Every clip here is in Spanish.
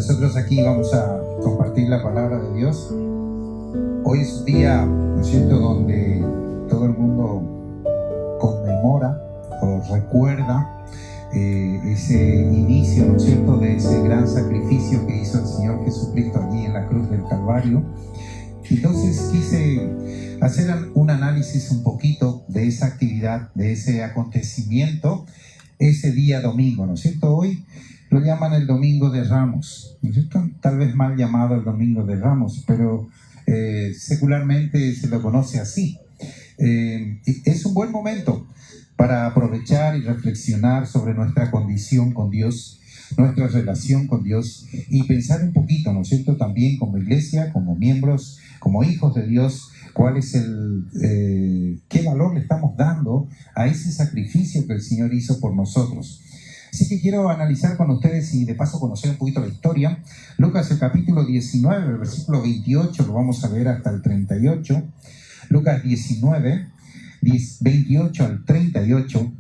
Nosotros aquí vamos a compartir la palabra de Dios. Hoy es un día, ¿no es cierto?, donde todo el mundo conmemora o recuerda ese inicio, ¿no es cierto?, de ese gran sacrificio que hizo el Señor Jesucristo allí en la cruz del Calvario. Entonces quise hacer un análisis un poquito de esa actividad, de ese acontecimiento, ese día domingo, ¿no es cierto? Hoy lo llaman el Domingo de Ramos, ¿no es cierto? Tal vez mal llamado el Domingo de Ramos, pero secularmente se lo conoce así. Es un buen momento para aprovechar y reflexionar sobre nuestra condición con Dios, nuestra relación con Dios, y pensar un poquito, ¿no es cierto?, también como iglesia, como miembros, como hijos de Dios, cuál es qué valor le estamos dando a ese sacrificio que el Señor hizo por nosotros. Así que quiero analizar con ustedes y de paso conocer un poquito la historia. Lucas, el capítulo 19, el versículo 28, lo vamos a ver hasta el 38. Lucas 19, 28 al 38.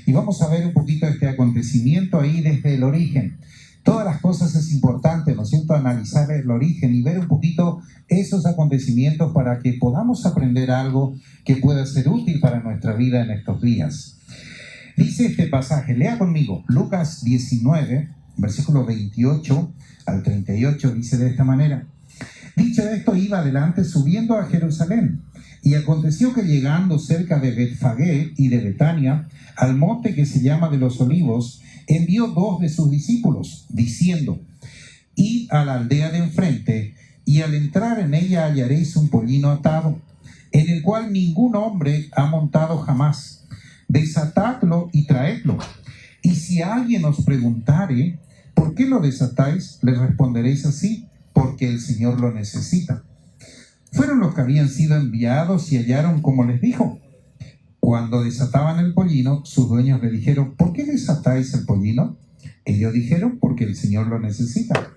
Y vamos a ver un poquito este acontecimiento ahí desde el origen. Todas las cosas es importante, ¿no es cierto?, analizar el origen y ver un poquito esos acontecimientos para que podamos aprender algo que pueda ser útil para nuestra vida en estos días. Dice este pasaje, lea conmigo, Lucas 19, versículo 28 al 38, dice de esta manera: dicho esto, iba adelante subiendo a Jerusalén, y aconteció que llegando cerca de Betfagé y de Betania, al monte que se llama de los Olivos, envió dos de sus discípulos, diciendo: id a la aldea de enfrente, y al entrar en ella hallaréis un pollino atado, en el cual ningún hombre ha montado jamás. Desatadlo y traedlo. Y si alguien os preguntare, ¿por qué lo desatáis?, le responderéis así: porque el Señor lo necesita. Fueron los que habían sido enviados y hallaron como les dijo. Cuando desataban el pollino, sus dueños le dijeron: ¿por qué desatáis el pollino? Ellos dijeron: porque el Señor lo necesita.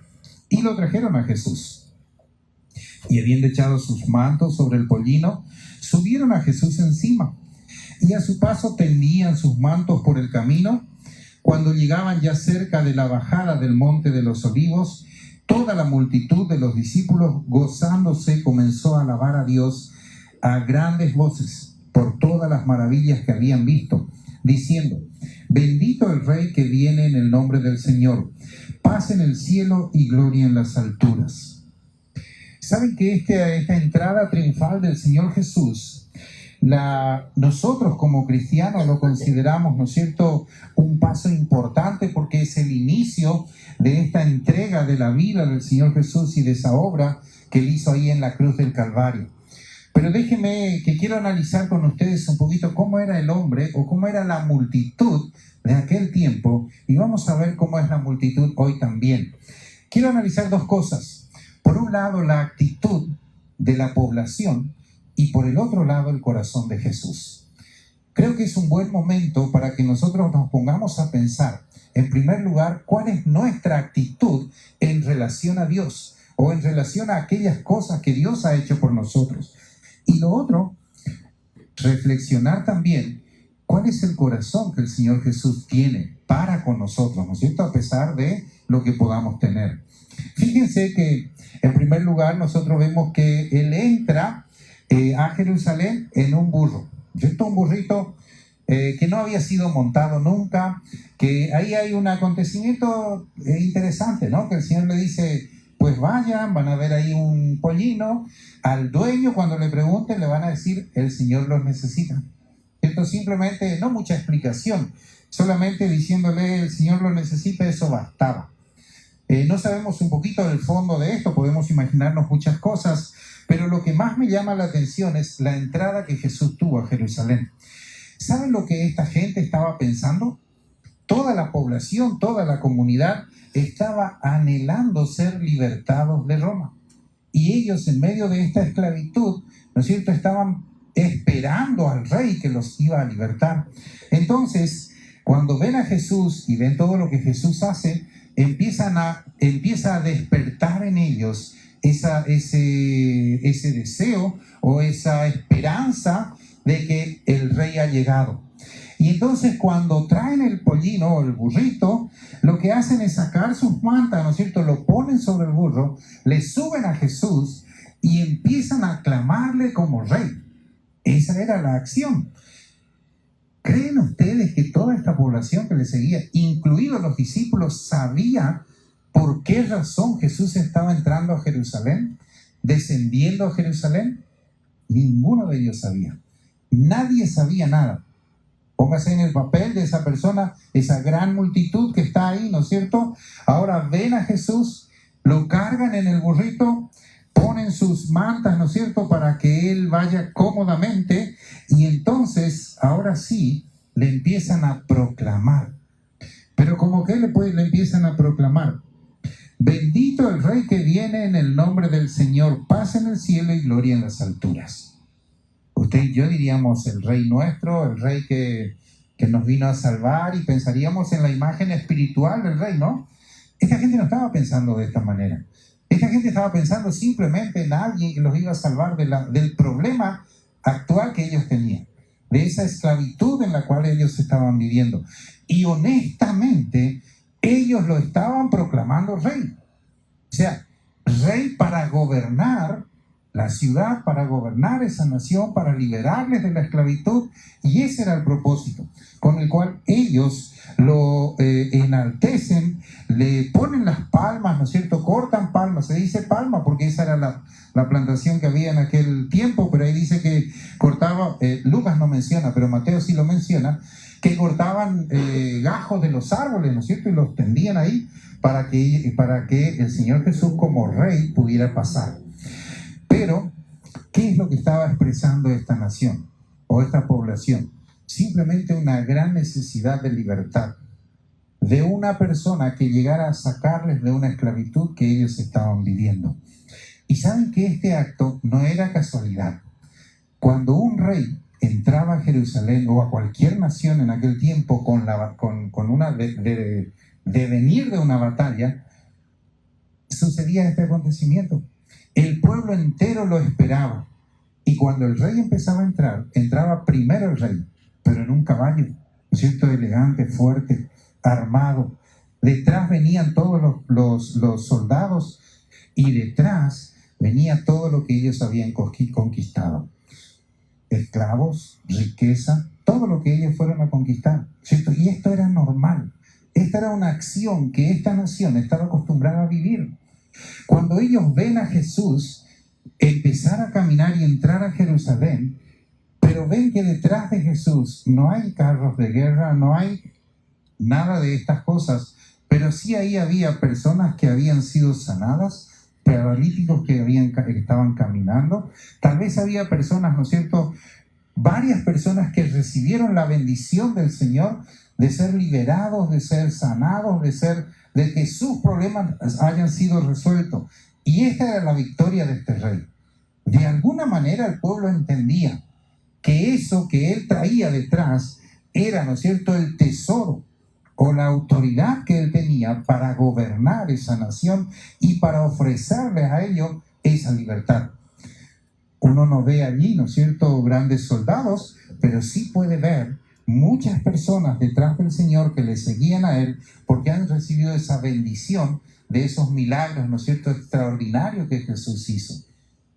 Y lo trajeron a Jesús. Y habiendo echado sus mantos sobre el pollino, subieron a Jesús encima. Y a su paso tendían sus mantos por el camino. Cuando llegaban ya cerca de la bajada del monte de los Olivos, toda la multitud de los discípulos, gozándose, comenzó a alabar a Dios a grandes voces por todas las maravillas que habían visto, diciendo: bendito el Rey que viene en el nombre del Señor, paz en el cielo y gloria en las alturas. ¿Saben que esta entrada triunfal del Señor Jesús, nosotros como cristianos lo consideramos, ¿no es cierto?, un paso importante, porque es el inicio de esta entrega de la vida del Señor Jesús y de esa obra que Él hizo ahí en la cruz del Calvario? Pero déjenme que quiero analizar con ustedes un poquito cómo era el hombre o cómo era la multitud de aquel tiempo, y vamos a ver cómo es la multitud hoy también. Quiero analizar dos cosas. Por un lado, la actitud de la población, y por el otro lado, el corazón de Jesús. Creo que es un buen momento para que nosotros nos pongamos a pensar, en primer lugar, cuál es nuestra actitud en relación a Dios o en relación a aquellas cosas que Dios ha hecho por nosotros. Y lo otro, reflexionar también cuál es el corazón que el Señor Jesús tiene para con nosotros, ¿no es cierto?, a pesar de lo que podamos tener. Fíjense que, en primer lugar, nosotros vemos que Él entra a Jerusalén en un burro, ¿cierto? Un burrito que no había sido montado nunca, que ahí hay un acontecimiento interesante, ¿no? Que el Señor le dice: pues vayan, van a ver ahí un pollino. Al dueño, cuando le pregunten, le van a decir: el Señor los necesita, ¿cierto? Simplemente, no mucha explicación, solamente diciéndole: el Señor los necesita, eso bastaba. No sabemos un poquito del fondo de esto, podemos imaginarnos muchas cosas, pero lo que más me llama la atención es la entrada que Jesús tuvo a Jerusalén. ¿Saben lo que esta gente estaba pensando? Toda la población, toda la comunidad estaba anhelando ser libertados de Roma. Y ellos, en medio de esta esclavitud, ¿no es cierto?, estaban esperando al rey que los iba a libertar. Entonces, cuando ven a Jesús y ven todo lo que Jesús hace, empieza a despertar en ellos ese deseo o esa esperanza de que el rey ha llegado. Y entonces cuando traen el pollino o el burrito, lo que hacen es sacar sus mantas, ¿no es cierto? Lo ponen sobre el burro, le suben a Jesús y empiezan a aclamarle como rey. Esa era la acción. ¿Creen ustedes que toda esta población que le seguía, incluidos los discípulos, sabía por qué razón Jesús estaba entrando a Jerusalén, descendiendo a Jerusalén? Ninguno de ellos sabía. Nadie sabía nada. Póngase en el papel de esa persona, esa gran multitud que está ahí, ¿no es cierto? Ahora ven a Jesús, lo cargan en el burrito, ponen sus mantas, ¿no es cierto?, para que él vaya cómodamente, y entonces, ahora sí, le empiezan a proclamar. Pero ¿cómo que le empiezan a proclamar? Bendito el Rey que viene en el nombre del Señor, paz en el cielo y gloria en las alturas. Usted y yo diríamos el Rey nuestro, el Rey que nos vino a salvar, y pensaríamos en la imagen espiritual del Rey, ¿no? Esta gente no estaba pensando de esta manera. Esta gente estaba pensando simplemente en alguien que los iba a salvar del problema actual que ellos tenían, de esa esclavitud en la cual ellos estaban viviendo. Y honestamente, ellos lo estaban proclamando rey. O sea, rey para gobernar la ciudad, para gobernar esa nación, para liberarles de la esclavitud. Y ese era el propósito con el cual ellos lo enaltecen, le ponen las palmas, ¿no es cierto? Cortan palmas, se dice palma porque esa era la plantación que había en aquel tiempo, pero ahí dice que cortaba, Lucas no menciona, pero Mateo sí lo menciona, que cortaban gajos de los árboles, ¿no es cierto? Y los tendían ahí para que el Señor Jesús como rey pudiera pasar. Pero, ¿qué es lo que estaba expresando esta nación o esta población? Simplemente una gran necesidad de libertad, de una persona que llegara a sacarles de una esclavitud que ellos estaban viviendo. Y saben que este acto no era casualidad. Cuando un rey entraba a Jerusalén o a cualquier nación en aquel tiempo con una de venir de una batalla, sucedía este acontecimiento. El pueblo entero lo esperaba. Y cuando el rey empezaba a entrar, entraba primero el rey, pero en un caballo, ¿no es cierto?, elegante, fuerte, armado. Detrás venían todos los soldados y detrás venía todo lo que ellos habían conquistado. Esclavos, riqueza, todo lo que ellos fueron a conquistar, ¿cierto? Y esto era normal. Esta era una acción que esta nación estaba acostumbrada a vivir. Cuando ellos ven a Jesús empezar a caminar y entrar a Jerusalén, pero ven que detrás de Jesús no hay carros de guerra, no hay nada de estas cosas, pero sí ahí había personas que habían sido sanadas, paralíticos que estaban caminando, tal vez había personas, ¿no es cierto?, varias personas que recibieron la bendición del Señor de ser liberados, de ser sanados, de que sus problemas hayan sido resueltos. Y esta era la victoria de este rey. De alguna manera el pueblo entendía que eso que él traía detrás era, ¿no es cierto?, el tesoro o la autoridad que él tenía para gobernar esa nación y para ofrecerles a ellos esa libertad. Uno no ve allí, ¿no es cierto?, grandes soldados, pero sí puede ver muchas personas detrás del Señor que le seguían a él porque han recibido esa bendición de esos milagros, ¿no es cierto?, extraordinarios que Jesús hizo.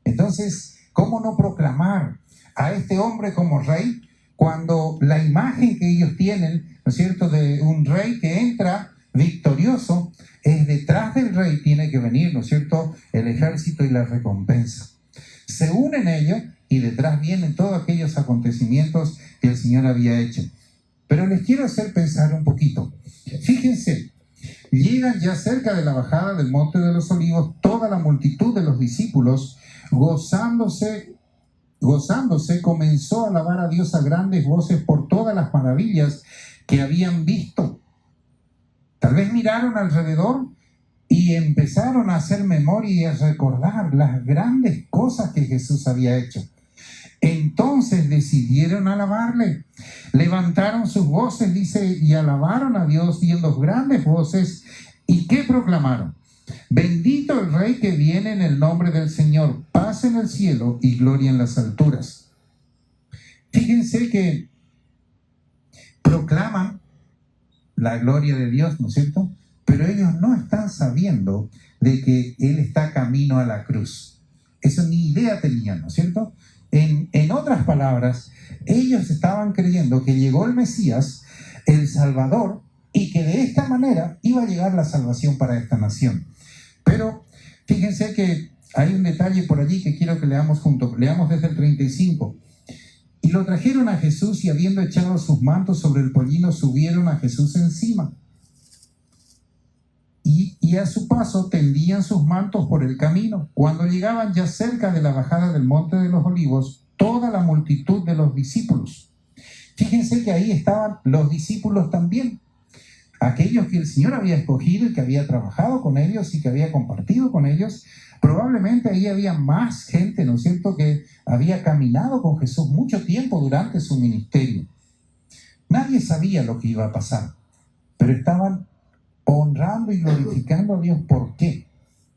Entonces, ¿cómo no proclamar a este hombre como rey cuando la imagen que ellos tienen, ¿no es cierto?, de un rey que entra victorioso, es detrás del rey tiene que venir, ¿no es cierto?, el ejército y la recompensa. Se unen ellos y detrás vienen todos aquellos acontecimientos que el Señor había hecho. Pero les quiero hacer pensar un poquito. Fíjense, llegan ya cerca de la bajada del Monte de los Olivos, toda la multitud de los discípulos, gozándose, comenzó a alabar a Dios a grandes voces por todas las maravillas que habían visto. Tal vez miraron alrededor y empezaron a hacer memoria y a recordar las grandes cosas que Jesús había hecho. Entonces decidieron alabarle. Levantaron sus voces, dice, y alabaron a Dios dando grandes voces. ¿Y qué proclamaron? Bendito el Rey que viene en el nombre del Señor, paz en el cielo y gloria en las alturas. Fíjense que proclaman la gloria de Dios, ¿no es cierto? Pero ellos no están sabiendo de que Él está camino a la cruz. Eso ni idea tenían, ¿no es cierto? En otras palabras, ellos estaban creyendo que llegó el Mesías, el Salvador, y que de esta manera iba a llegar la salvación para esta nación. Pero fíjense que hay un detalle por allí que quiero que leamos juntos. Leamos desde el 35. Y lo trajeron a Jesús y habiendo echado sus mantos sobre el pollino, subieron a Jesús encima. Y a su paso tendían sus mantos por el camino. Cuando llegaban ya cerca de la bajada del Monte de los Olivos, toda la multitud de los discípulos. Fíjense que ahí estaban los discípulos también. Aquellos que el Señor había escogido y que había trabajado con ellos y que había compartido con ellos. Probablemente ahí había más gente, ¿no es cierto?, que había caminado con Jesús mucho tiempo durante su ministerio. Nadie sabía lo que iba a pasar, pero estaban honrando y glorificando a Dios. ¿Por qué?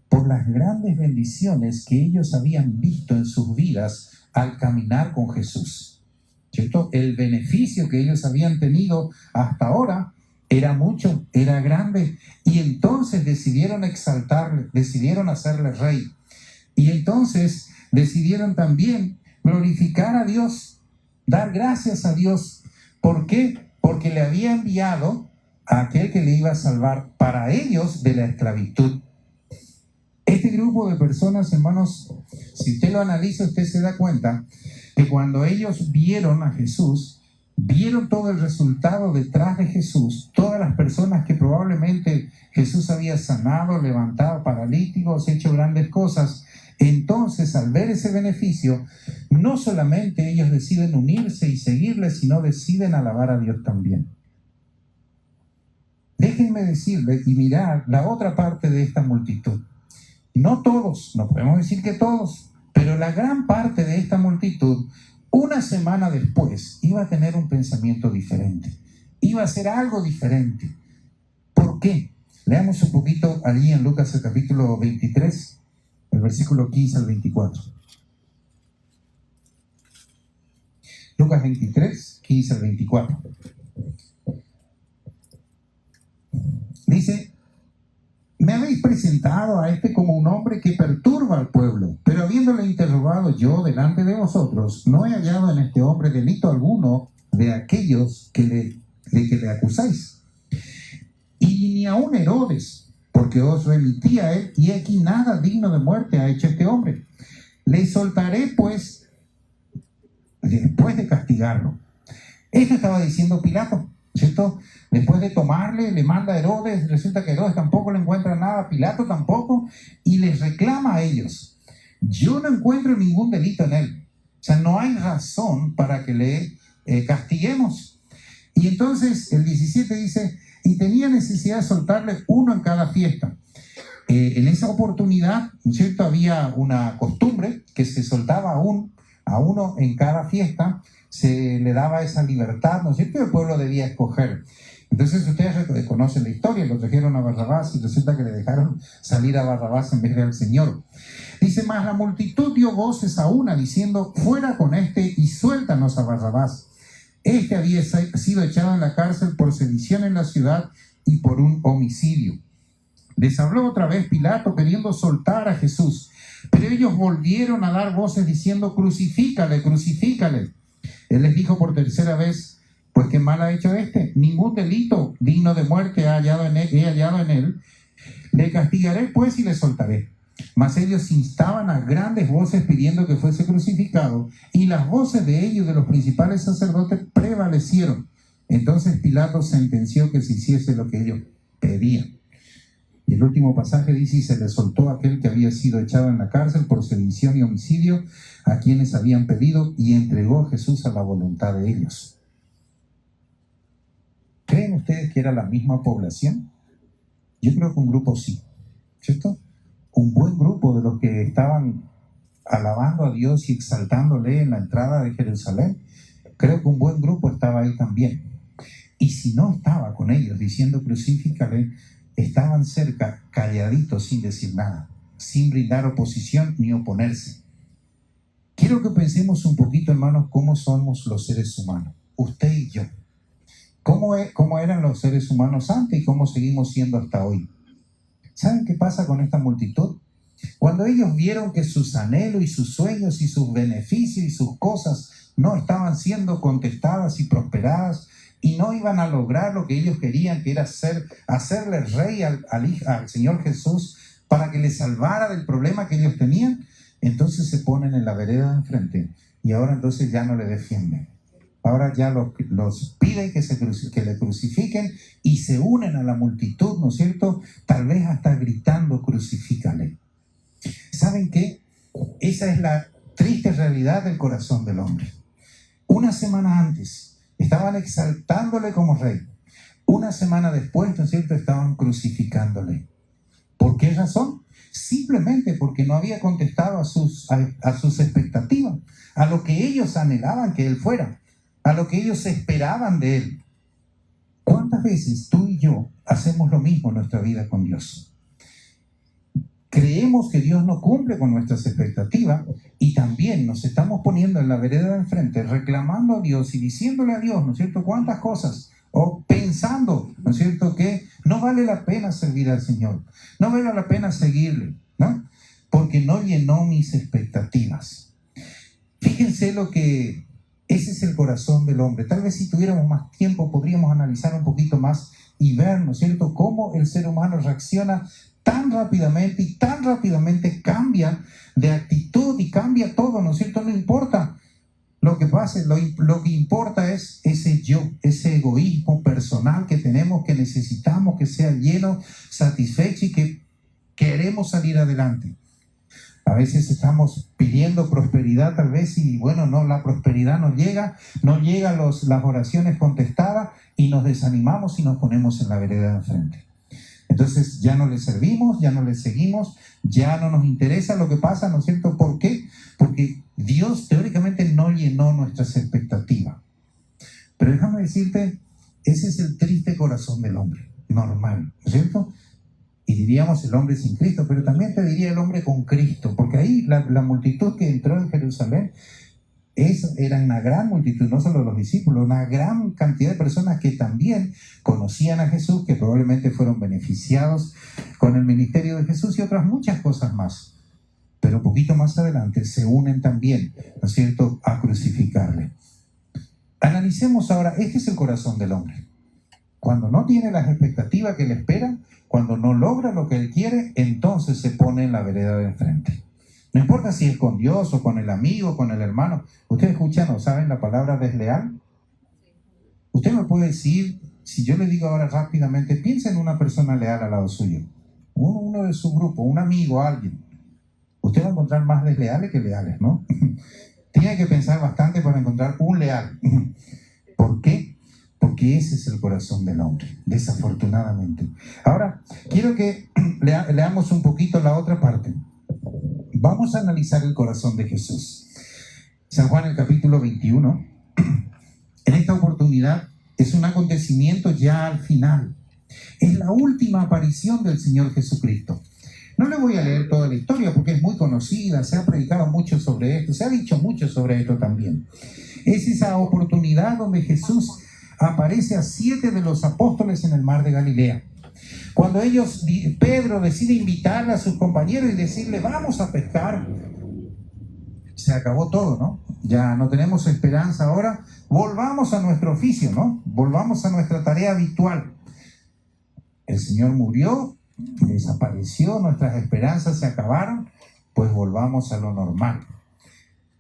Por las grandes bendiciones que ellos habían visto en sus vidas al caminar con Jesús, ¿cierto? El beneficio que ellos habían tenido hasta ahora era mucho, era grande, y entonces decidieron exaltarle, decidieron hacerle rey, y entonces decidieron también glorificar a Dios, dar gracias a Dios. ¿Por qué? Porque le había enviado a aquel que le iba a salvar para ellos de la esclavitud. Este grupo de personas, hermanos, si usted lo analiza, usted se da cuenta que cuando ellos vieron a Jesús, vieron todo el resultado detrás de Jesús, todas las personas que probablemente Jesús había sanado, levantado paralíticos, hecho grandes cosas. Entonces, al ver ese beneficio, no solamente ellos deciden unirse y seguirle, sino deciden alabar a Dios también. Déjenme decirles y mirar la otra parte de esta multitud. No todos, no podemos decir que todos, pero la gran parte de esta multitud, una semana después, iba a tener un pensamiento diferente. Iba a hacer algo diferente. ¿Por qué? Leamos un poquito allí en Lucas el capítulo 23, el versículo 15 al 24. Lucas 23, 15 al 24. Dice: me habéis presentado a este como un hombre que perturba al pueblo, pero habiéndole interrogado yo delante de vosotros, no he hallado en este hombre delito alguno de aquellos que le acusáis. Y ni aun Herodes, porque os remití a él, y aquí nada digno de muerte ha hecho este hombre. Le soltaré pues después de castigarlo. Esto estaba diciendo Pilato, ¿cierto? Después de tomarle, le manda a Herodes, resulta que Herodes tampoco le encuentra nada, Pilato tampoco, y les reclama a ellos: yo no encuentro ningún delito en él. O sea, no hay razón para que le castiguemos. Y entonces el 17 dice: y tenía necesidad de soltarle uno en cada fiesta. En esa oportunidad, ¿cierto?, había una costumbre que se soltaba a uno en cada fiesta, se le daba esa libertad, ¿no es cierto?, el pueblo debía escoger. Entonces ustedes conocen la historia, lo trajeron a Barrabás y resulta que le dejaron salir a Barrabás en vez del Señor. Dice: mas la multitud dio voces a una, diciendo: fuera con este y suéltanos a Barrabás. Este había sido echado en la cárcel por sedición en la ciudad y por un homicidio. Les habló otra vez Pilato queriendo soltar a Jesús, pero ellos volvieron a dar voces diciendo: crucifícale, crucifícale. Él les dijo por tercera vez: pues qué mal ha hecho este, ningún delito digno de muerte he hallado en él. Le castigaré pues y le soltaré. Mas ellos instaban a grandes voces pidiendo que fuese crucificado, y las voces de ellos, de los principales sacerdotes, prevalecieron. Entonces Pilato sentenció que se hiciese lo que ellos pedían. Y el último pasaje dice: y se le soltó a aquel que había sido echado en la cárcel por sedición y homicidio, a quienes habían pedido, y entregó a Jesús a la voluntad de ellos. ¿Creen ustedes que era la misma población? Yo creo que un grupo sí, ¿cierto? Un buen grupo de los que estaban alabando a Dios y exaltándole en la entrada de Jerusalén. Creo que un buen grupo estaba ahí también. Y si no estaba con ellos diciendo crucifícale, estaban cerca, calladitos, sin decir nada, sin brindar oposición ni oponerse. Quiero que pensemos un poquito, hermanos, cómo somos los seres humanos, usted y yo. cómo eran los seres humanos antes y cómo seguimos siendo hasta hoy. ¿Saben qué pasa con esta multitud? Cuando ellos vieron que sus anhelos y sus sueños y sus beneficios y sus cosas no estaban siendo contestadas y prosperadas y no iban a lograr lo que ellos querían, que era hacerle rey al Señor Jesús para que les salvara del problema que ellos tenían, entonces se ponen en la vereda de enfrente y ahora entonces ya no le defienden. Ahora ya los piden que le crucifiquen y se unen a la multitud, ¿no es cierto? Tal vez hasta gritando, crucifícale. ¿Saben qué? Esa es la triste realidad del corazón del hombre. Una semana antes estaban exaltándole como rey. Una semana después, ¿no es cierto?, estaban crucificándole. ¿Por qué razón? Simplemente porque no había contestado a sus expectativas, a lo que ellos anhelaban que él fuera, a lo que ellos esperaban de él. ¿Cuántas veces tú y yo hacemos lo mismo en nuestra vida con Dios? Creemos que Dios no cumple con nuestras expectativas y también nos estamos poniendo en la vereda de enfrente, reclamando a Dios y diciéndole a Dios, ¿no es cierto?, cuántas cosas, o pensando, ¿no es cierto?, que no vale la pena servir al Señor, no vale la pena seguirle, ¿no? Porque no llenó mis expectativas. Fíjense ese es el corazón del hombre. Tal vez si tuviéramos más tiempo podríamos analizar un poquito más y ver, ¿no es cierto?, cómo el ser humano reacciona tan rápidamente y tan rápidamente cambia de actitud y cambia todo, ¿no es cierto? No importa lo que pase, lo que importa es ese yo, ese egoísmo personal que tenemos, que necesitamos que sea lleno, satisfecho y que queremos salir adelante. A veces estamos pidiendo prosperidad tal vez y bueno, no, la prosperidad no llegan las oraciones contestadas y nos desanimamos y nos ponemos en la vereda de enfrente. Entonces ya no le servimos, ya no le seguimos, ya no nos interesa lo que pasa, ¿no es cierto? ¿Por qué? Porque Dios teóricamente no llenó nuestras expectativas. Pero déjame decirte, ese es el triste corazón del hombre, normal, ¿no es cierto? Y diríamos el hombre sin Cristo, pero también te diría el hombre con Cristo, porque ahí la multitud que entró en Jerusalén era una gran multitud, no solo los discípulos, una gran cantidad de personas que también conocían a Jesús, que probablemente fueron beneficiados con el ministerio de Jesús y otras muchas cosas más. Pero un poquito más adelante se unen también, ¿no es cierto?, a crucificarle. Analicemos ahora, este es el corazón del hombre. Cuando no tiene las expectativas que le esperan, cuando no logra lo que él quiere, entonces se pone en la vereda de enfrente. No importa si es con Dios o con el amigo, con el hermano. ¿Ustedes escuchan o saben la palabra desleal? Usted me puede decir, si yo le digo ahora rápidamente, piensa en una persona leal al lado suyo. Uno de su grupo, un amigo, alguien. Usted va a encontrar más desleales que leales, ¿no? Tiene que pensar bastante para encontrar un leal. ¿Por qué? Porque ese es el corazón del hombre, desafortunadamente. Ahora, quiero que leamos un poquito la otra parte. Vamos a analizar el corazón de Jesús. San Juan, el capítulo 21. En esta oportunidad es un acontecimiento ya al final. Es la última aparición del Señor Jesucristo. No le voy a leer toda la historia porque es muy conocida, se ha predicado mucho sobre esto, se ha dicho mucho sobre esto también. Es esa oportunidad donde Jesús aparece a 7 de los apóstoles en el mar de Galilea. Cuando Pedro decide invitarle a sus compañeros y decirle, vamos a pescar, se acabó todo, ¿no? Ya no tenemos esperanza ahora, volvamos a nuestro oficio, ¿no? Volvamos a nuestra tarea habitual. El Señor murió, desapareció, nuestras esperanzas se acabaron, pues volvamos a lo normal.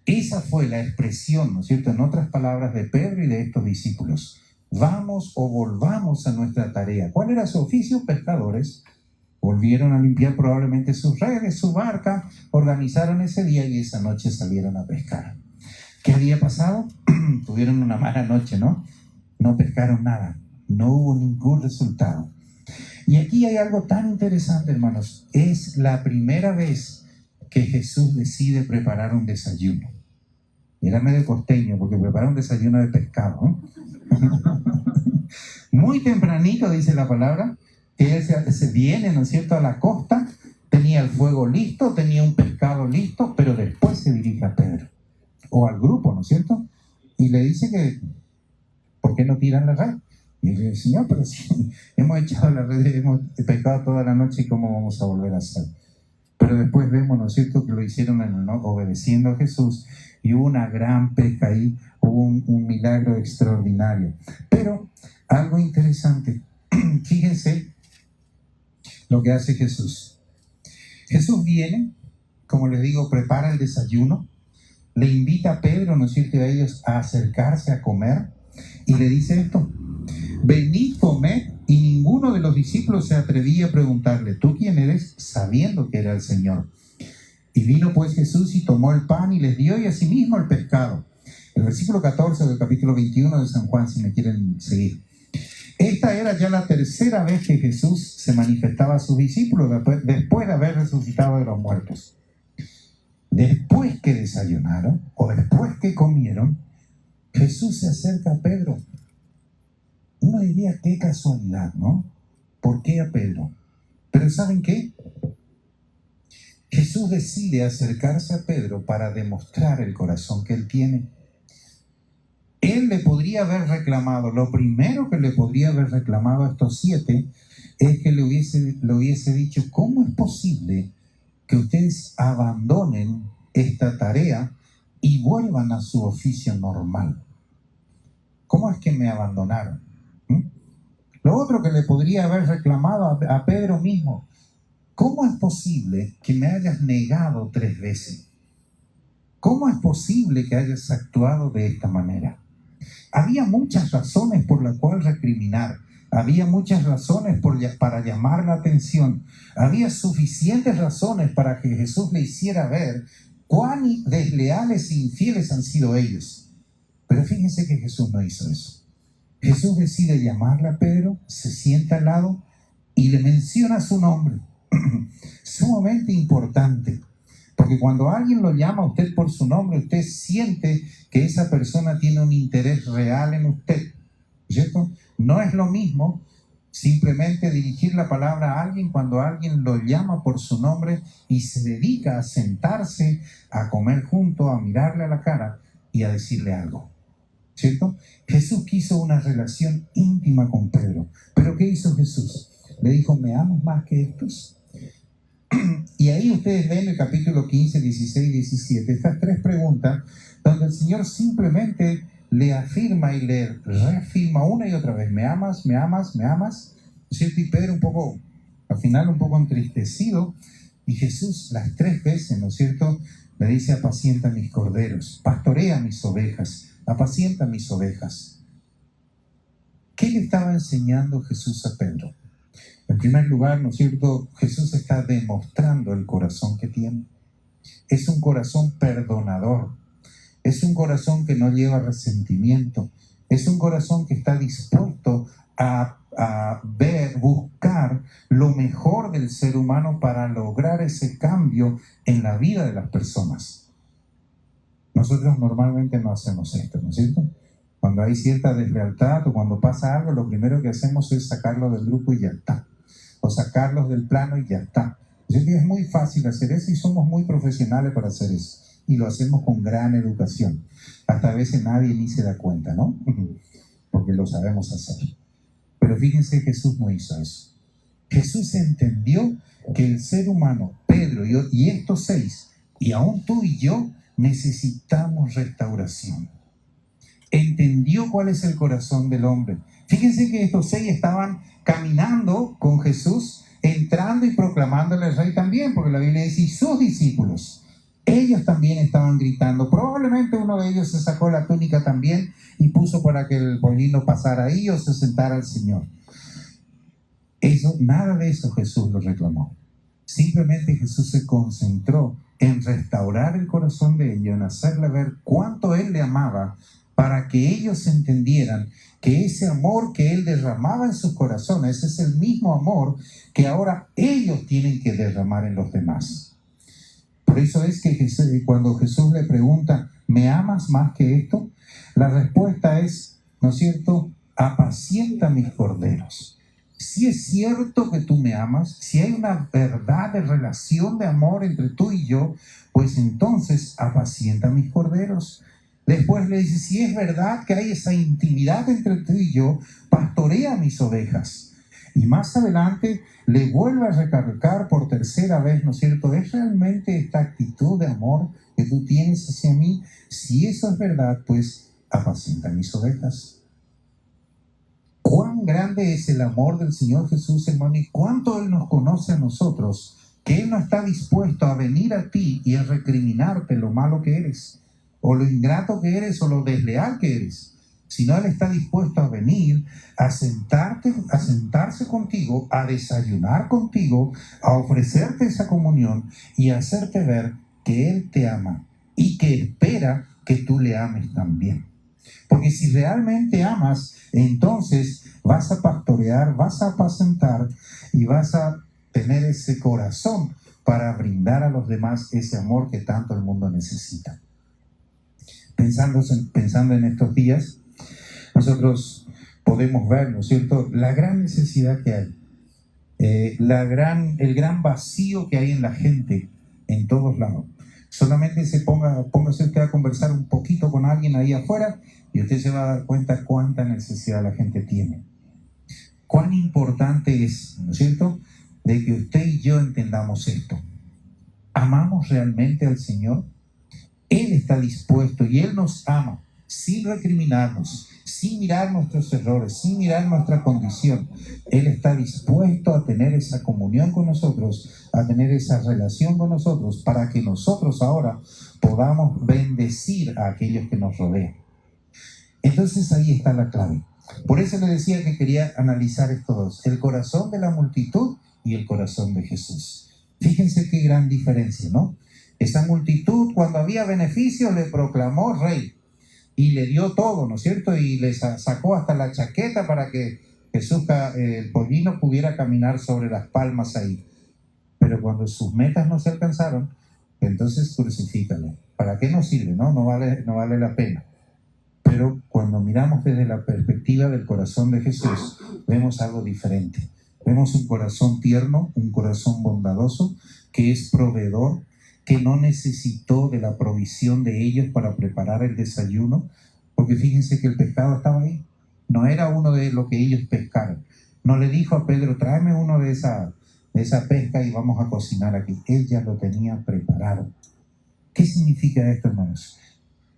Esa fue la expresión, ¿no es cierto?, en otras palabras, de Pedro y de estos discípulos. Vamos o volvamos a nuestra tarea. ¿Cuál era su oficio? Pescadores. Volvieron a limpiar probablemente sus redes, su barca, organizaron ese día y esa noche salieron a pescar. ¿Qué había pasado? Tuvieron una mala noche, ¿no? No pescaron nada, no hubo ningún resultado. Y aquí hay algo tan interesante, hermanos. Es la primera vez que Jesús decide preparar un desayuno. Era medio costeño porque prepara un desayuno de pescado, ¿no? Muy tempranito, dice la palabra, que él se viene, ¿no es cierto?, a la costa, tenía el fuego listo, tenía un pescado listo, pero después se dirige a Pedro, o al grupo, ¿no es cierto?, y le dice que, ¿por qué no tiran la red? Y yo le digo, Señor, pero si hemos echado la red, hemos pecado toda la noche, ¿cómo vamos a volver a hacer? Pero después vemos, ¿no es cierto?, que lo hicieron obedeciendo a Jesús, y hubo una gran pesca ahí, hubo un milagro extraordinario. Pero algo interesante, fíjense lo que hace Jesús. Jesús viene, como les digo, prepara el desayuno, le invita a Pedro, ¿no es cierto?, a ellos a acercarse a comer, y le dice esto: venid, comed. Y ninguno de los discípulos se atrevía a preguntarle, ¿tú quién eres?, sabiendo que era el Señor. Y vino pues Jesús y tomó el pan y les dio, y asimismo el pescado. El versículo 14 del capítulo 21 de San Juan, si me quieren seguir. Esta era ya la tercera vez que Jesús se manifestaba a sus discípulos después de haber resucitado de los muertos. Después que desayunaron, o después que comieron, Jesús se acerca a Pedro. Uno diría, qué casualidad, ¿no? ¿Por qué a Pedro? Pero ¿saben qué? Jesús decide acercarse a Pedro para demostrar el corazón que él tiene. Él le podría haber reclamado, lo primero que le podría haber reclamado a estos 7 es que le hubiese dicho, ¿cómo es posible que ustedes abandonen esta tarea y vuelvan a su oficio normal? ¿Cómo es que me abandonaron? Lo otro que le podría haber reclamado a Pedro mismo, ¿cómo es posible que me hayas negado 3 veces? ¿Cómo es posible que hayas actuado de esta manera? Había muchas razones por las cuales recriminar, había muchas razones para llamar la atención, había suficientes razones para que Jesús le hiciera ver cuán desleales e infieles han sido ellos. Pero fíjense que Jesús no hizo eso. Jesús decide llamarle a Pedro, se sienta al lado y le menciona su nombre. Sumamente importante, porque cuando alguien lo llama a usted por su nombre, usted siente que esa persona tiene un interés real en usted, ¿cierto? No es lo mismo simplemente dirigir la palabra a alguien cuando alguien lo llama por su nombre y se dedica a sentarse, a comer junto, a mirarle a la cara y a decirle algo, ¿cierto? Jesús quiso una relación íntima con Pedro. ¿Pero qué hizo Jesús? Le dijo, ¿me amas más que estos? Y ahí ustedes ven el capítulo 15, 16, 17, estas 3 preguntas, donde el Señor simplemente le afirma y le reafirma una y otra vez, ¿me amas? ¿Me amas? ¿Me amas? ¿Cierto? Y Pedro al final un poco entristecido, y Jesús las 3 veces, ¿no es cierto?, le dice, apacienta mis corderos, pastorea mis ovejas, apacienta mis ovejas. ¿Qué le estaba enseñando Jesús a Pedro? En primer lugar, ¿no es cierto?, Jesús está demostrando el corazón que tiene. Es un corazón perdonador, es un corazón que no lleva resentimiento, es un corazón que está dispuesto a buscar lo mejor del ser humano para lograr ese cambio en la vida de las personas. Nosotros normalmente no hacemos esto, ¿no es cierto? Cuando hay cierta deslealtad o cuando pasa algo, lo primero que hacemos es sacarlo del grupo y ya está. O sacarlos del plano y ya está. Es muy fácil hacer eso y somos muy profesionales para hacer eso. Y lo hacemos con gran educación. Hasta a veces nadie ni se da cuenta, ¿no? Porque lo sabemos hacer. Pero fíjense, Jesús no hizo eso. Jesús entendió que el ser humano, Pedro y estos 6, y aún tú y yo, necesitamos restauración. Entendió cuál es el corazón del hombre. Fíjense que estos 6 estaban caminando con Jesús, entrando y proclamándole al rey también, porque la Biblia dice, y sus discípulos, ellos también estaban gritando. Probablemente uno de ellos se sacó la túnica también y puso para que el pollino pasara ahí o se sentara al Señor. Nada de eso Jesús lo reclamó. Simplemente Jesús se concentró en restaurar el corazón de ellos, en hacerle ver cuánto Él le amaba, para que ellos entendieran que ese amor que Él derramaba en sus corazones es el mismo amor que ahora ellos tienen que derramar en los demás. Por eso es que cuando Jesús le pregunta, ¿me amas más que esto? La respuesta es, ¿no es cierto?, apacienta mis corderos. Si es cierto que tú me amas, si hay una verdad de relación de amor entre tú y yo, pues entonces apacienta mis corderos. Después le dice, si es verdad que hay esa intimidad entre tú y yo, pastorea mis ovejas. Y más adelante le vuelve a recalcar por tercera vez, ¿no es cierto? ¿Es realmente esta actitud de amor que tú tienes hacia mí? Si eso es verdad, pues apacienta mis ovejas. Cuán grande es el amor del Señor Jesús, hermano, y cuánto Él nos conoce a nosotros, que Él no está dispuesto a venir a ti y a recriminarte lo malo que eres, o lo ingrato que eres, o lo desleal que eres, sino Él está dispuesto a venir a sentarse contigo, a desayunar contigo, a ofrecerte esa comunión y a hacerte ver que Él te ama y que espera que tú le ames también. Porque si realmente amas, entonces vas a pastorear, vas a apacentar y vas a tener ese corazón para brindar a los demás ese amor que tanto el mundo necesita. Pensando en estos días, nosotros podemos ver, ¿no es cierto?, la gran necesidad que hay, el gran vacío que hay en la gente en todos lados. Solamente póngase usted a conversar un poquito con alguien ahí afuera y usted se va a dar cuenta cuánta necesidad la gente tiene. Cuán importante es, ¿no es cierto?, de que usted y yo entendamos esto. ¿Amamos realmente al Señor? Él está dispuesto y Él nos ama sin recriminarnos, sin mirar nuestros errores, sin mirar nuestra condición. Él está dispuesto a tener esa comunión con nosotros, a tener esa relación con nosotros, para que nosotros ahora podamos bendecir a aquellos que nos rodean. Entonces ahí está la clave. Por eso le decía que quería analizar estos dos, el corazón de la multitud y el corazón de Jesús. Fíjense qué gran diferencia, ¿no? Esa multitud, cuando había beneficio, le proclamó rey y le dio todo, ¿no es cierto? Y le sacó hasta la chaqueta para que Jesús, el pollino, pudiera caminar sobre las palmas ahí. Pero cuando sus metas no se alcanzaron, entonces crucifícalo. ¿Para qué nos sirve? No vale la pena. Pero cuando miramos desde la perspectiva del corazón de Jesús, vemos algo diferente. Vemos un corazón tierno, un corazón bondadoso, que es proveedor, que no necesitó de la provisión de ellos para preparar el desayuno, porque fíjense que el pescado estaba ahí. No era uno de lo que ellos pescaron. No le dijo a Pedro, tráeme uno de esa pesca y vamos a cocinar aquí. Él ya lo tenía preparado. ¿Qué significa esto, hermanos?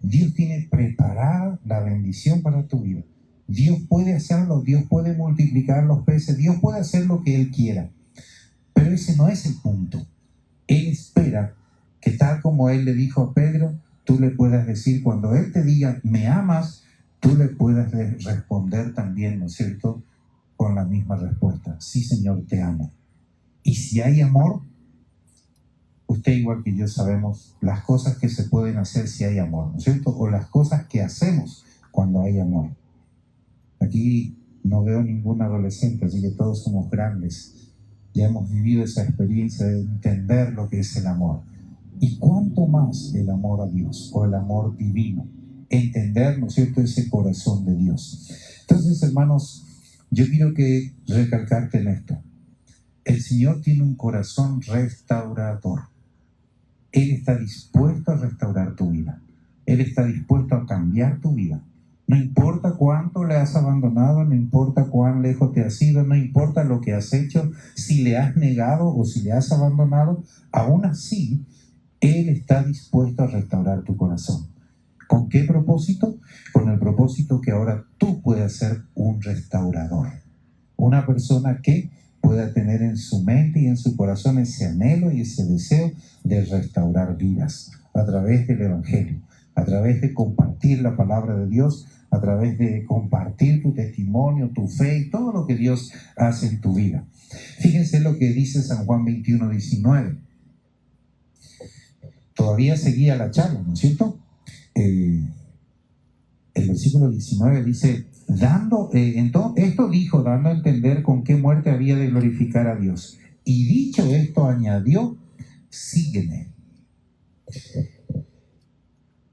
Dios tiene preparada la bendición para tu vida. Dios puede hacerlo, Dios puede multiplicar los peces, Dios puede hacer lo que Él quiera. Pero ese no es el punto. Él espera que tal como Él le dijo a Pedro, tú le puedas decir, cuando Él te diga, me amas, tú le puedas responder también, ¿no es cierto?, con la misma respuesta. Sí, Señor, te amo. Y si hay amor, usted igual que yo sabemos las cosas que se pueden hacer si hay amor, ¿no es cierto? O las cosas que hacemos cuando hay amor. Aquí no veo ningún adolescente, así que todos somos grandes. Ya hemos vivido esa experiencia de entender lo que es el amor. Y cuánto más el amor a Dios o el amor divino. Entender, ¿no es cierto?, ese corazón de Dios. Entonces, hermanos, yo quiero que recalcarte en esto. El Señor tiene un corazón restaurador. Él está dispuesto a restaurar tu vida. Él está dispuesto a cambiar tu vida. No importa cuánto le has abandonado, no importa cuán lejos te has ido, no importa lo que has hecho, si le has negado o si le has abandonado, aún así, Él está dispuesto a restaurar tu corazón. ¿Con qué propósito? Con el propósito que ahora tú puedas ser un restaurador. Una persona que pueda tener en su mente y en su corazón ese anhelo y ese deseo de restaurar vidas a través del Evangelio, a través de compartir la palabra de Dios, a través de compartir tu testimonio, tu fe y todo lo que Dios hace en tu vida. Fíjense lo que dice San Juan 21:19. Todavía seguía la charla, ¿no es cierto? El versículo 19 dice, esto dijo, dando a entender con qué muerte había de glorificar a Dios. Y dicho esto, añadió, sígueme.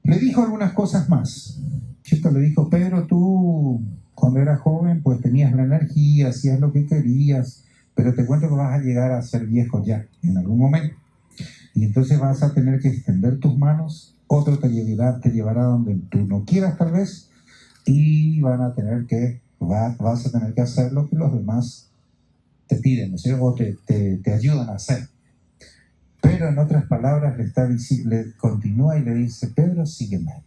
Le dijo algunas cosas más. ¿Cierto? Le dijo, Pedro, tú cuando eras joven, pues tenías la energía, hacías lo que querías, pero te cuento que vas a llegar a ser viejo ya, en algún momento. Y entonces vas a tener que extender tus manos otro te llevará donde tú no quieras tal vez, y vas a tener que hacer lo que los demás te piden, ¿no es cierto? O te ayudan a hacer. Pero en otras palabras le continúa y le dice: Pedro, sígueme.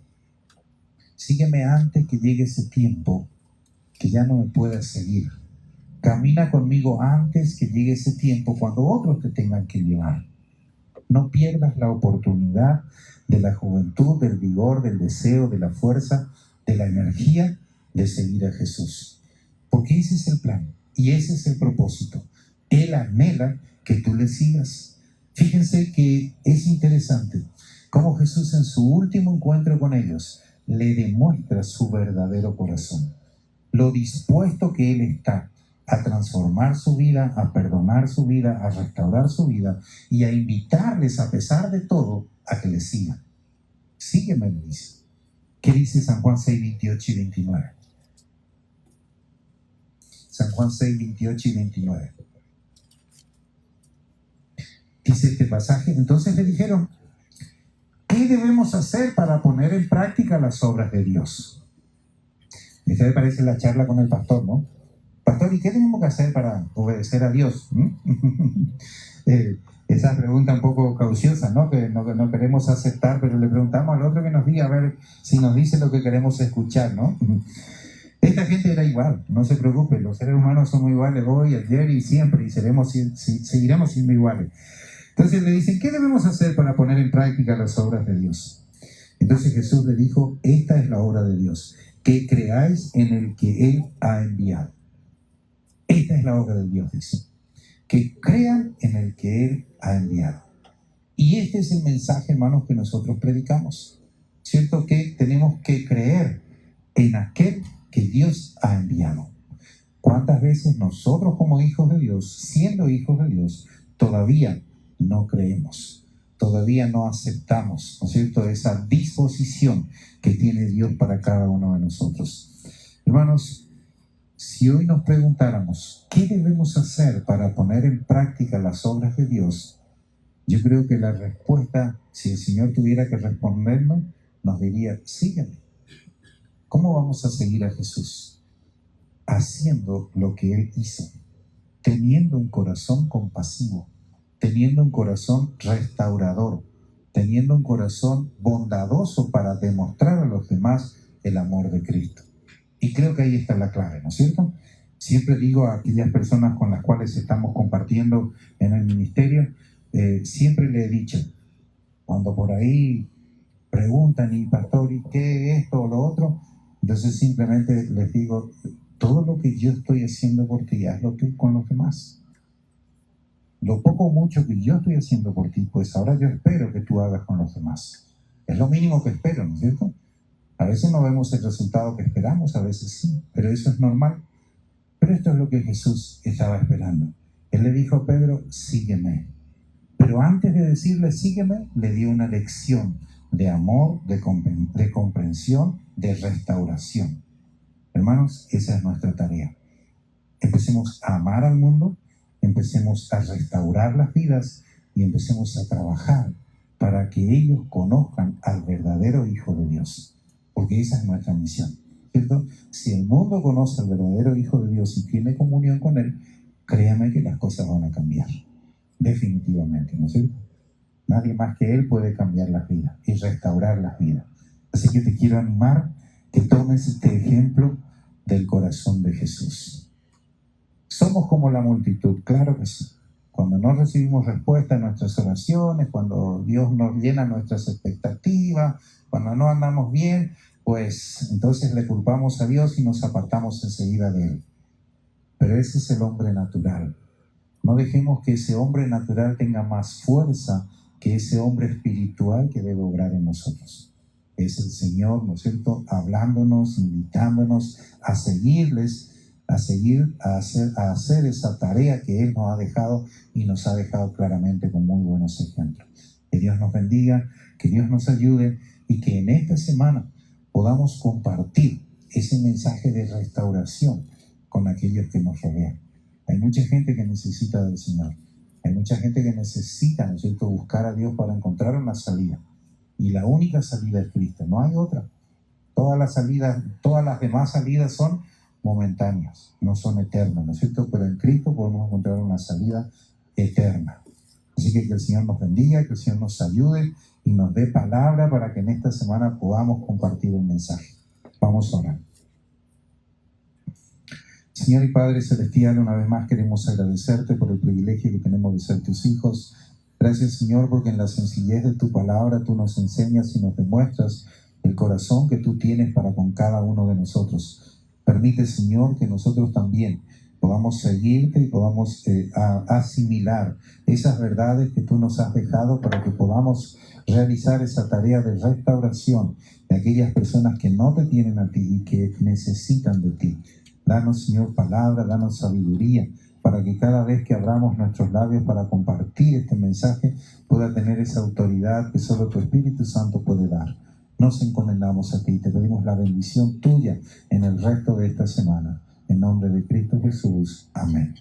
Sígueme antes que llegue ese tiempo que ya no me puedas seguir. Camina conmigo antes que llegue ese tiempo cuando otros te tengan que llevar. No pierdas la oportunidad de la juventud, del vigor, del deseo, de la fuerza, de la energía de seguir a Jesús. Porque ese es el plan y ese es el propósito. Él anhela que tú le sigas. Fíjense que es interesante cómo Jesús en su último encuentro con ellos le demuestra su verdadero corazón. Lo dispuesto que Él está a transformar su vida, a perdonar su vida, a restaurar su vida y a invitarles, a pesar de todo, a que le sigan. Sígueme, le dice. ¿Qué dice San Juan 6, 28 y 29? San Juan 6, 28 y 29. Dice este pasaje: entonces le dijeron, ¿qué debemos hacer para poner en práctica las obras de Dios? Esta me parece la charla con el pastor, ¿no? Pastor, ¿y qué tenemos que hacer para obedecer a Dios? Esa pregunta un poco cauciosa, ¿no? Que no queremos aceptar, pero le preguntamos al otro que nos diga, a ver si nos dice lo que queremos escuchar, ¿no? Esta gente era igual, no se preocupe, los seres humanos somos iguales hoy, ayer y siempre, y seguiremos siendo iguales. Entonces le dicen, ¿qué debemos hacer para poner en práctica las obras de Dios? Entonces Jesús le dijo, esta es la obra de Dios, que creáis en el que Él ha enviado. Esta es la obra de Dios, dice, que crean en el que Él ha enviado. Y este es el mensaje, hermanos, que nosotros predicamos. ¿Cierto? Que tenemos que creer en aquel que Dios ha enviado. ¿Cuántas veces nosotros como hijos de Dios, siendo hijos de Dios, todavía no creemos? Todavía no aceptamos, ¿no es cierto?, esa disposición que tiene Dios para cada uno de nosotros. Hermanos, si hoy nos preguntáramos, ¿qué debemos hacer para poner en práctica las obras de Dios? Yo creo que la respuesta, si el Señor tuviera que respondernos, nos diría, sígueme. ¿Cómo vamos a seguir a Jesús? Haciendo lo que Él hizo, teniendo un corazón compasivo, teniendo un corazón restaurador, teniendo un corazón bondadoso para demostrar a los demás el amor de Cristo. Y creo que ahí está la clave, ¿no es cierto? Siempre digo a aquellas personas con las cuales estamos compartiendo en el ministerio, siempre le he dicho, cuando por ahí preguntan, y pastor, ¿y qué es esto o lo otro? Entonces simplemente les digo, todo lo que yo estoy haciendo por ti, hazlo tú con los demás. Lo poco o mucho que yo estoy haciendo por ti, pues ahora yo espero que tú hagas con los demás. Es lo mínimo que espero, ¿no es cierto? A veces no vemos el resultado que esperamos, a veces sí, pero eso es normal. Pero esto es lo que Jesús estaba esperando. Él le dijo a Pedro, sígueme. Pero antes de decirle sígueme, le dio una lección de amor, de comprensión, de restauración. Hermanos, esa es nuestra tarea. Empecemos a amar al mundo, empecemos a restaurar las vidas y empecemos a trabajar para que ellos conozcan al verdadero Hijo de Dios. Porque esa es nuestra misión, ¿cierto? Si el mundo conoce al verdadero Hijo de Dios y tiene comunión con Él, créame que las cosas van a cambiar. Definitivamente, ¿no es cierto? Nadie más que Él puede cambiar las vidas y restaurar las vidas. Así que te quiero animar que tomes este ejemplo del corazón de Jesús. Somos como la multitud, claro que sí. Cuando no recibimos respuesta a nuestras oraciones, cuando Dios nos llena nuestras expectativas, cuando no andamos bien, pues entonces le culpamos a Dios y nos apartamos enseguida de Él. Pero ese es el hombre natural. No dejemos que ese hombre natural tenga más fuerza que ese hombre espiritual que debe obrar en nosotros. Es el Señor, ¿no es cierto?, hablándonos, invitándonos a seguirles, a hacer esa tarea que Él nos ha dejado y nos ha dejado claramente con muy buenos ejemplos. Que Dios nos bendiga, que Dios nos ayude y que en esta semana podamos compartir ese mensaje de restauración con aquellos que nos rodean. Hay mucha gente que necesita del Señor. Hay mucha gente que necesita, ¿no es cierto?, buscar a Dios para encontrar una salida. y la única salida es Cristo, no hay otra. Todas las demás salidas son momentáneas, no son eternas, ¿no es cierto? Pero en Cristo podemos encontrar una salida eterna. Así que el Señor nos bendiga, que el Señor nos ayude y nos dé palabra para que en esta semana podamos compartir el mensaje. Vamos a orar. Señor y Padre Celestial, una vez más queremos agradecerte por el privilegio que tenemos de ser tus hijos. Gracias, Señor, porque en la sencillez de tu palabra tú nos enseñas y nos demuestras el corazón que tú tienes para con cada uno de nosotros. Permite, Señor, que nosotros también podamos seguirte y podamos asimilar esas verdades que tú nos has dejado para que podamos realizar esa tarea de restauración de aquellas personas que no te tienen a ti y que necesitan de ti. Danos, Señor, palabra, danos sabiduría, para que cada vez que abramos nuestros labios para compartir este mensaje pueda tener esa autoridad que solo tu Espíritu Santo puede dar. Nos encomendamos a ti, te pedimos la bendición tuya en el resto de esta semana. En nombre de Cristo Jesús. Amén.